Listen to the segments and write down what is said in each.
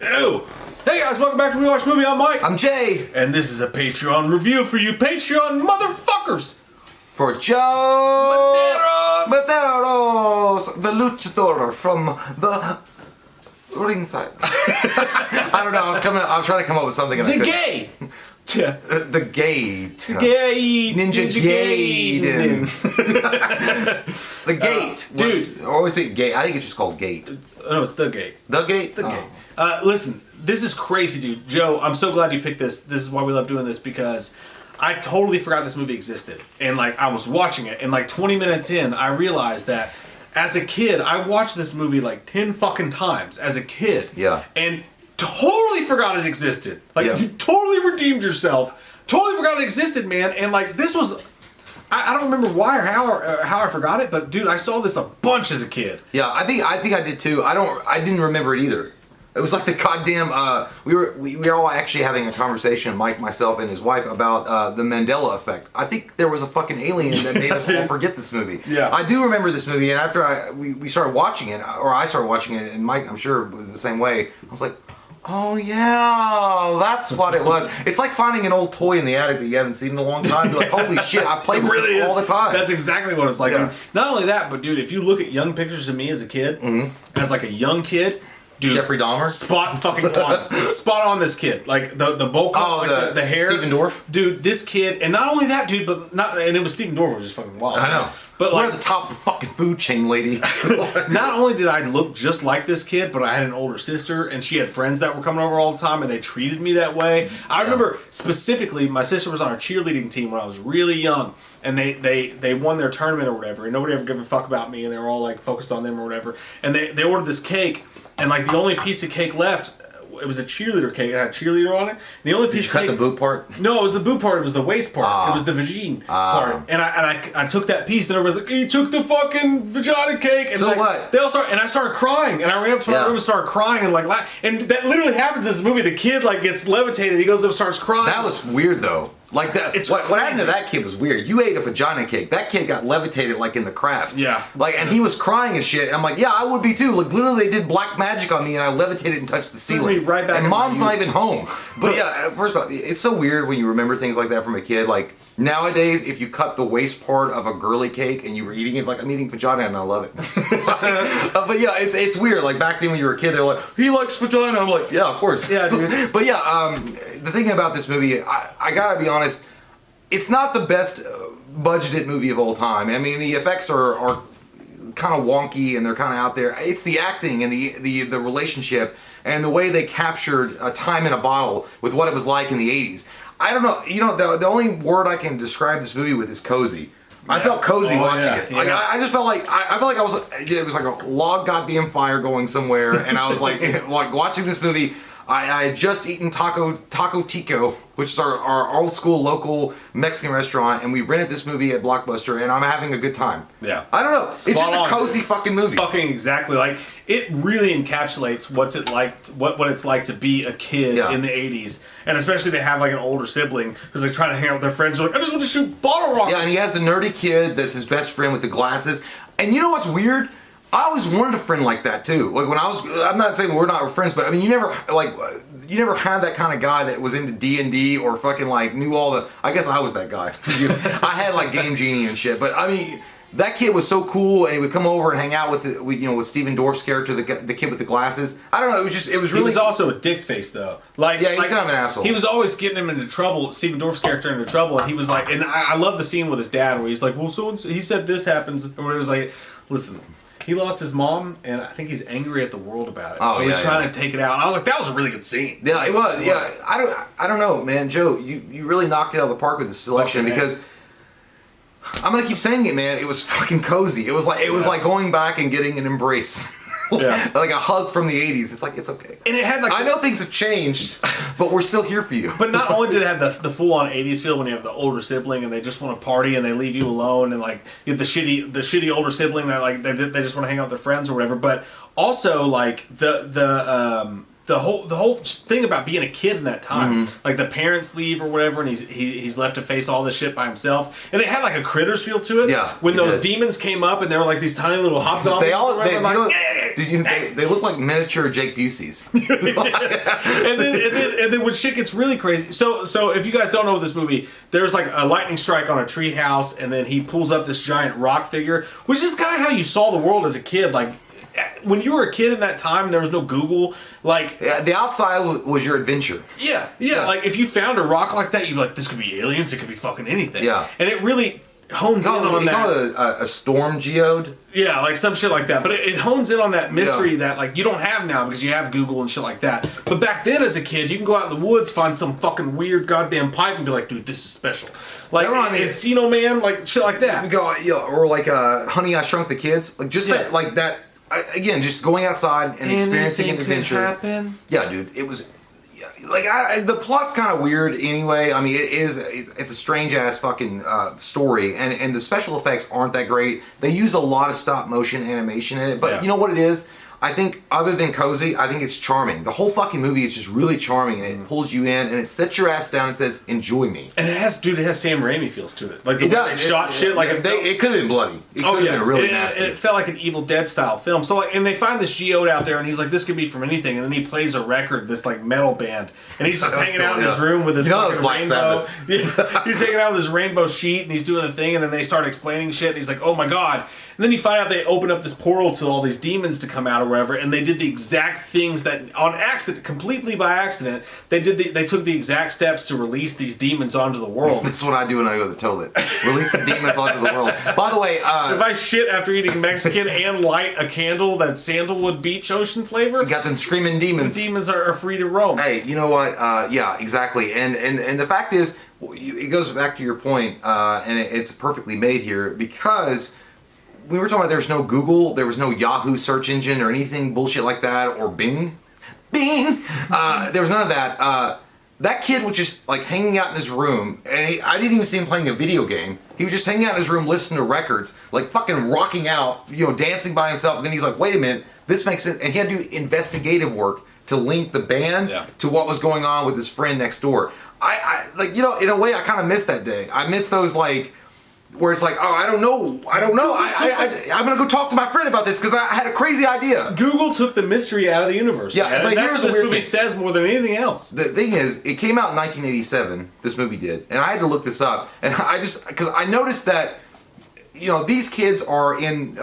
Ew. Hey guys, welcome back to We Watch Movie. I'm Mike. I'm Jay. And this is a Patreon review for you Patreon motherfuckers. For Joe Maderos, the luchador from the ringside. I don't know. I was trying to come up with something. And The gay. The gate. Gay. Ninja Gaiden. The gate. Dude. Or is it gate? I think it's just called gate. No, it's The Gate. The gate? The Gate. Listen, this is crazy, dude. Joe, I'm so glad you picked this. This is why we love doing this, because I totally forgot this movie existed. And like, I was watching it, and like 20 minutes in, I realized that as a kid, I watched this movie like 10 fucking times as a kid. Yeah. And totally forgot it existed. Like, Yeah. you totally redeemed yourself. Totally forgot it existed, man. And like, this was... I don't remember why or how I forgot it, but dude, I saw this a bunch as a kid. Yeah, I think I did too. I didn't remember it either. It was like the goddamn. We were all actually having a conversation, Mike, myself, and his wife, about the Mandela effect. I think there was a fucking alien that made us all forget this movie. Yeah, I do remember this movie, and after we started watching it, or I started watching it, and Mike, I'm sure, was the same way. I was like, oh yeah, that's what it was. It's like finding an old toy in the attic that you haven't seen in a long time. You're like, holy shit, I play with this all the time. That's exactly what it's like. Yeah. Not only that, but dude, if you look at young pictures of me as a kid, as like a young kid, dude, Jeffrey Dahmer? spot fucking on, spot on this kid. Like the bulk, like the hair, Stephen Dorff, dude. This kid, and not only that, dude, but and it was Stephen Dorff, was just fucking wild. I know. But we're like at the top of the fucking food chain, lady. not only did I look just like this kid, but I had an older sister, and she had friends that were coming over all the time, and they treated me that way. I remember specifically, my sister was on our cheerleading team when I was really young, and they won their tournament or whatever, and nobody ever gave a fuck about me, and they were all like focused on them or whatever. And they ordered this cake, and like the only piece of cake left, it was a cheerleader cake. It had a cheerleader on it. The only piece of cake. Cut the boot part? No, it was the boot part. It was the waist part. It was the vagine part. And I took that piece, and everybody was like, "You took the fucking vagina cake." And so like, what? They all started, and I started crying, and I ran up to my room and started crying, and like, and that literally happens in this movie. The kid like gets levitated. He goes up and starts crying. That was weird though. Like that. What happened to that kid was weird. You ate a vagina cake. That kid got levitated like in The Craft. Yeah. Like, and he was crying and shit. And I'm like, yeah, I would be too. Like, literally, they did black magic on me, and I levitated and touched the ceiling. Right back. And mom's not even home. But yeah, first of all, it's so weird when you remember things like that from a kid. Like nowadays, if you cut the waist part of a girly cake and you were eating it, like I'm eating vagina and I love it. But yeah, it's weird. Like back then when you were a kid, they were like, he likes vagina. I'm like, yeah, of course. Yeah, dude. But yeah, the thing about this movie, I gotta be honest. It's not the best budgeted movie of all time. I mean, the effects are kind of wonky and they're kind of out there. It's the acting and the relationship and the way they captured a time in a bottle with what it was like in the 80s. I don't know. You know, the only word I can describe this movie with is cozy. I felt cozy watching it. Like I just felt like I felt like I was. It was like a log goddamn fire going somewhere, and I was like, like watching this movie. I had just eaten Taco Tico, which is our old school local Mexican restaurant, and we rented this movie at Blockbuster, and I'm having a good time. Yeah. I don't know. It's just a cozy fucking movie. Fucking exactly. Like, it really encapsulates what it's like to be a kid in the 80s. And especially to have like an older sibling who's like trying to hang out with their friends. They're like, I just want to shoot bottle rockets. Yeah, and he has the nerdy kid that's his best friend with the glasses. And you know what's weird? I always wanted a friend like that too. Like when I'm not saying we're not friends, but I mean, you never had that kind of guy that was into D&D or fucking like knew all the, I guess I was that guy. I had like Game Genie and shit, but I mean, that kid was so cool, and he would come over and hang out with Stephen Dorff's character, the kid with the glasses. I don't know, it was really. He was also a dick face though. Like, yeah, he's kind of an asshole. He was always getting him into trouble. Stephen Dorff's character into trouble, and he was like, and I love the scene with his dad where he's like, well, so he said this happens, or it was like, listen. He lost his mom, and I think he's angry at the world about it. Oh, so he's trying to take it out. And I was like, that was a really good scene. Yeah, it was. Yeah, I don't know, man. Joe, you really knocked it out of the park with this selection because I'm gonna keep saying it, man. It was fucking cozy. It was like going back and getting an embrace. Yeah. Like a hug from the 80s. It's like, it's okay. And it had like... I know things have changed, but we're still here for you. But not only did it have the full-on 80s feel when you have the older sibling and they just want to party and they leave you alone, and like you have the shitty older sibling that like they just want to hang out with their friends or whatever, but also like the whole thing about being a kid in that time, like the parents leave or whatever, and he's left to face all this shit by himself, and it had like a Critters feel to it. Yeah, when those demons came up and they were like these tiny little hobgoblins. They look like miniature Jake Buseys. and then when shit gets really crazy. So if you guys don't know this movie, there's like a lightning strike on a tree house, and then he pulls up this giant rock figure, which is kind of how you saw the world as a kid. Like when you were a kid in that time, there was no Google. Like the outside was your adventure. Yeah. Like if you found a rock like that, you'd be like, this could be aliens. It could be fucking anything. Yeah. And it really hones in on that. A storm geode. Yeah, like some shit like that. But it hones in on that mystery that like you don't have now because you have Google and shit like that. But back then as a kid, you can go out in the woods, find some fucking weird goddamn pipe and be like, dude, this is special. Like Encino Man, like shit like that. We go, or like Honey, I Shrunk the Kids. Like just that, like that. Again, just going outside and experiencing an adventure. Happen. Yeah, dude, it was. Like the plot's kind of weird anyway. I mean, it's a strange ass fucking story, and the special effects aren't that great. They use a lot of stop motion animation in it, but you know what it is? I think other than cozy, I think it's charming. The whole fucking movie is just really charming, and it pulls you in, and it sets your ass down and says, "Enjoy me." And it has Sam Raimi feels to it. Like the way they shot shit, like it could have been bloody. It could have been really nasty. It felt like an Evil Dead style film. So like, and they find this geode out there, and he's like, "This could be from anything." And then he plays a record, this like metal band, and he's just hanging out in his room with his fucking rainbow. He's hanging out with his rainbow sheet, and he's doing the thing, and then they start explaining shit, and he's like, "Oh my god." And then you find out they open up this portal to all these demons to come out or whatever, and they did the exact things that on accident, completely by accident, they took the exact steps to release these demons onto the world. That's what I do when I go to the toilet. Release the demons onto the world. By the way, if I shit after eating Mexican and light a candle that's sandalwood beach ocean flavor, you got them screaming demons. The demons are free to roam. Hey, you know what? Yeah, exactly. And the fact is, it goes back to your point, and it's perfectly made here because we were talking about there's no Google, there was no Yahoo search engine or anything bullshit like that, or Bing. There was none of that. That kid was just like hanging out in his room, and I didn't even see him playing a video game. He was just hanging out in his room listening to records, like fucking rocking out, dancing by himself. And then he's like, wait a minute, this makes sense. And he had to do investigative work to link the band to what was going on with his friend next door. I in a way, I kind of missed that day. I miss those like, where it's like, oh, I don't know. I'm gonna go talk to my friend about this because I had a crazy idea. Google took the mystery out of the universe. Yeah, man. but that's here's what this the weird movie thing. says more than anything else. The thing is, it came out in 1987. This movie did, and I had to look this up, and because I noticed that, these kids are in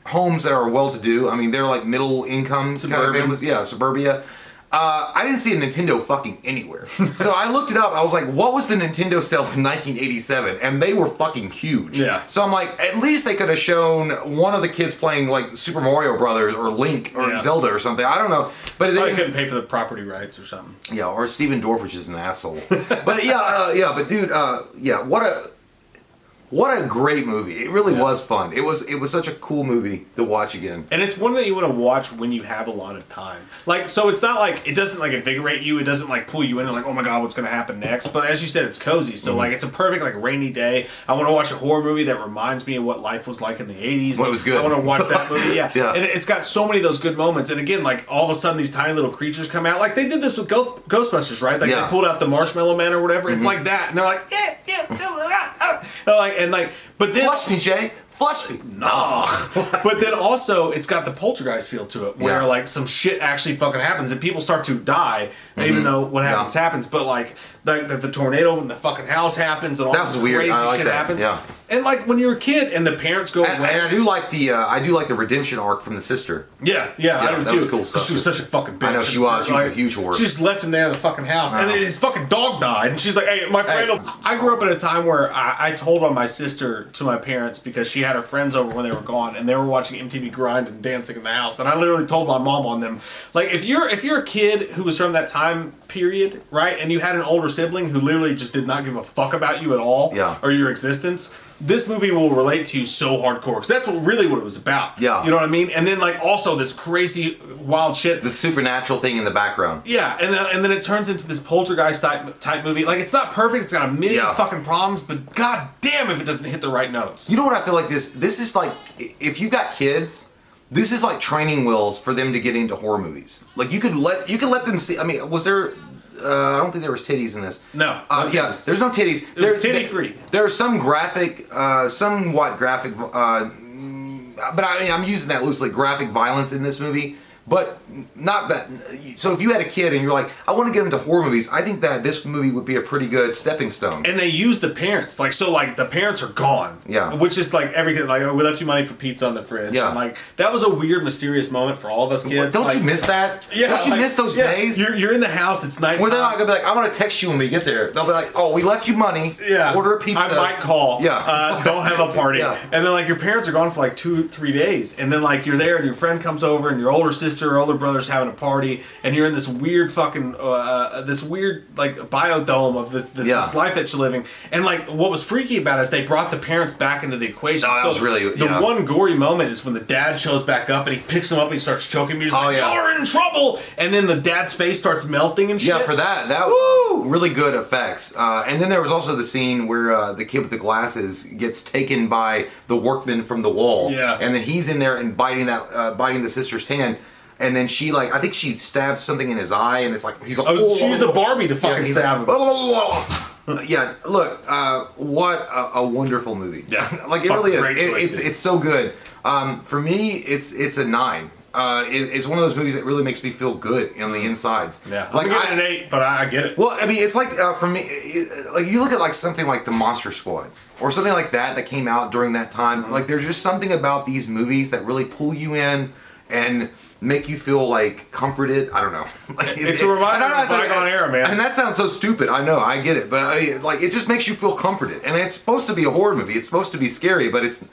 homes that are well-to-do. I mean, they're like middle income kind of families. Yeah, suburbia. I didn't see a Nintendo fucking anywhere. So I looked it up. I was like, what was the Nintendo sales in 1987? And they were fucking huge. Yeah. So I'm like, at least they could have shown one of the kids playing like Super Mario Brothers or Link or Zelda or something. I don't know. But they couldn't pay for the property rights or something. Yeah, or Steven Dorff, is an asshole. But but dude, what a great movie. It really was fun. It was such a cool movie to watch again. And it's one that you want to watch when you have a lot of time. Like, so it's not like, it doesn't like invigorate you. It doesn't like pull you in and like, oh my God, what's going to happen next? But as you said, it's cozy. So like, it's a perfect like rainy day. I want to watch a horror movie that reminds me of what life was like in the 80s. Well, it was good. I want to watch that movie. Yeah. Yeah. And it's got so many of those good moments. And again, like all of a sudden these tiny little creatures come out. Like they did this with Ghostbusters, right? Like they pulled out the Marshmallow Man or whatever. It's like that. And they're like, but then, flush me, Jay. Flush me. No. But then also, it's got the Poltergeist feel to it, where like some shit actually fucking happens and people start to die, even though what happens happens. But like the tornado in the fucking house happens and all this crazy shit happens. Yeah. And like when you're a kid and the parents go away. And I do like the redemption arc from the sister. Yeah, I do that too. Was cool stuff. She was such a fucking bitch. I know she was. She was a huge whore. She just left him there in the fucking house, and then his fucking dog died. And she's like, "Hey, my friend." I grew up at a time where I told on my sister to my parents because she had her friends over when they were gone, and they were watching MTV Grind and dancing in the house. And I literally told my mom on them, like, if you're a kid who was from that time period, right, and you had an older sibling who literally just did not give a fuck about you at all, or your existence. This movie will relate to you so hardcore because that's what it was about. Yeah, you know what I mean. And then like also this crazy wild shit, the supernatural thing in the background. Yeah, and then it turns into this Poltergeist type movie. Like it's not perfect. It's got a million fucking problems, but god damn if it doesn't hit the right notes. You know what I feel like this is like if you got kids. This is like training wheels for them to get into horror movies. Like you could let them see. I mean, was there? I don't think there was titties in this. No. There's no titties. There's titty free. There's some graphic, somewhat graphic but I mean, I'm using that loosely. Graphic violence in this movie, but not bad. So if you had a kid and you're like, I want to get into horror movies, I think that this movie would be a pretty good stepping stone. And they use the parents, like, so like the parents are gone. Yeah. Which is like every kid, like, oh, we left you money for pizza on the fridge. Yeah. And, like, that was a weird, mysterious moment for all of us kids. Don't like, you miss that? Yeah. Don't you like, miss those yeah, days? You're in the house. It's night. Where they're not gonna be like, I want to text you when we get there. They'll be like, oh, we left you money. Yeah. Order a pizza. I might call. Yeah. Don't have a party. Yeah. And then like your parents are gone for like 2-3 days, and then like you're there, and your friend comes over, and your older sister or older brother's having a party, and you're in this weird fucking this weird like biodome of this life that you're living. And like what was freaky about it is they brought the parents back into the equation. Oh, that was really the one gory moment is when the dad shows back up and he picks him up and he starts choking me. He's like, "You're in trouble!" And then the dad's face starts melting and shit. Yeah, for that was really good effects. And then there was also the scene where the kid with the glasses gets taken by the workman from the wall. Yeah. And then he's in there and biting the sister's hand. And then she I think she stabs something in his eye, and it's like he's like, she used a Barbie to fucking stab him. Yeah, look, what a wonderful movie. Yeah. Like it really Great is. choice, It's so good. For me, it's a 9. It's one of those movies that really makes me feel good on the insides. Yeah, like I'm giving it an 8, but I get it. Well, I mean, it's like for me, like you look at like something like The Monster Squad or something like that came out during that time. Mm-hmm. Like, there's just something about these movies that really pull you in and make you feel like comforted. I don't know. Like, it's a reminder of the bygone era, man. And that sounds so stupid. I know, I get it, but like it just makes you feel comforted. And it's supposed to be a horror movie. It's supposed to be scary, but it's.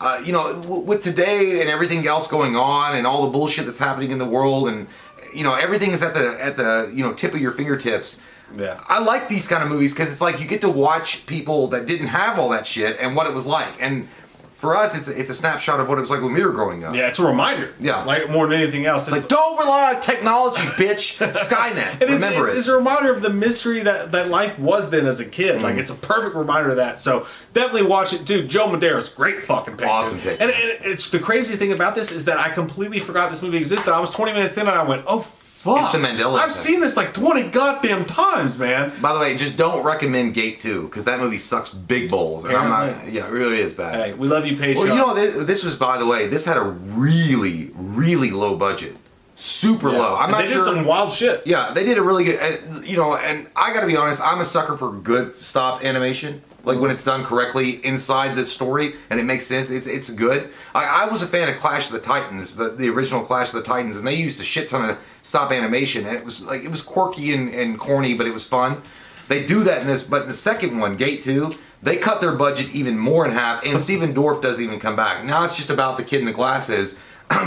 With today and everything else going on and all the bullshit that's happening in the world, and everything is at the tip of your fingertips. Yeah. I like these kind of movies because it's like you get to watch people that didn't have all that shit and what it was like. And for us, it's a snapshot of what it was like when we were growing up. Yeah, it's a reminder. Yeah. Like more than anything else. Like, don't rely on technology, bitch. Skynet. Remember it. It's a reminder of the mystery that life was then as a kid. Like, it's a perfect reminder of that. So definitely watch it, dude. Joe Madeira's great fucking pick. Awesome dude. pick. And it's the crazy thing about this is that I completely forgot this movie existed. I was 20 minutes in and I went, oh, fuck. It's the Mandela I've effect. seen this like 20 goddamn times, man. By the way, just don't recommend Gate 2 because that movie sucks big bowls. And I'm not. Yeah, it really is bad. Hey, we love you, Patreon. Well, this was, by the way, this had a really, really low budget. Super low. I'm not they sure. did some wild shit. Yeah, they did a really good. And I got to be honest, I'm a sucker for good stop animation. Like when it's done correctly inside the story and it makes sense, it's good. I was a fan of Clash of the Titans, the original Clash of the Titans, and they used a shit ton of stop animation, and it was quirky and corny, but it was fun. They do that in this, but in the second one, Gate 2, they cut their budget even more in half, and Stephen Dorff doesn't even come back. Now it's just about the kid in the glasses,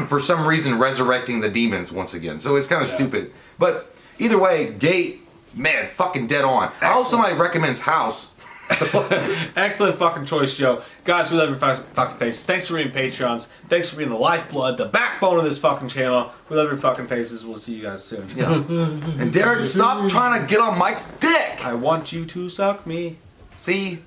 for some reason resurrecting the demons once again. So it's kind of stupid. But either way, Gate, man, fucking dead on. I hope somebody recommends House. Excellent fucking choice, Joe. Guys, we love your fucking faces. Thanks for being Patreons. Thanks for being the lifeblood, the backbone of this fucking channel. We love your fucking faces. We'll see you guys soon. Yeah. And Derek, stop trying to get on Mike's dick. I want you to suck me. See?